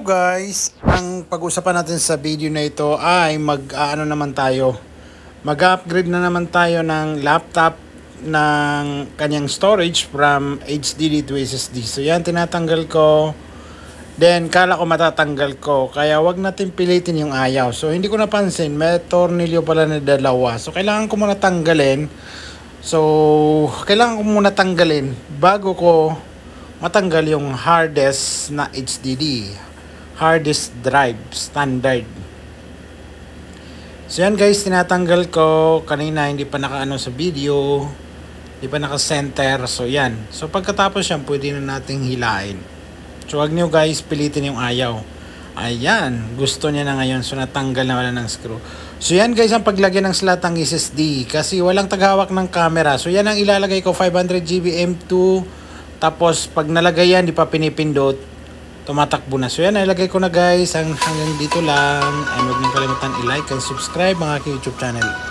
Guys, ang pag-usapan natin sa video na ito ay mag-upgrade na naman tayo ng laptop ng kanyang storage from HDD to SSD. So yan, tinatanggal ko. Then kala ko matatanggal ko, kaya wag natin pilitin yung ayaw. So hindi ko napansin, may tornilyo pala na dalawa. So kailangan ko muna tanggalin. Bago ko matanggal yung hardest na HDD, hardest drive standard. So yan guys, tinatanggal ko kanina, hindi pa nakaano sa video, hindi pa naka-center. So yan, so pagkatapos yan pwede na nating hilain. So wag nyo guys pilitin yung ayaw. Ayan, gusto niya na ngayon, so natanggal na wala ng screw. So yan guys, ang paglagyan ng slot ng SSD, kasi walang taghawak ng camera. So yan ang ilalagay ko, 500GB M2. Tapos pag nalagay yan, di pa pinipindot, tumatakbo na. So yan, nalagay ko na guys. Hanggang dito lang. And huwag niyong kalimutan i-like and subscribe ang aking YouTube channel.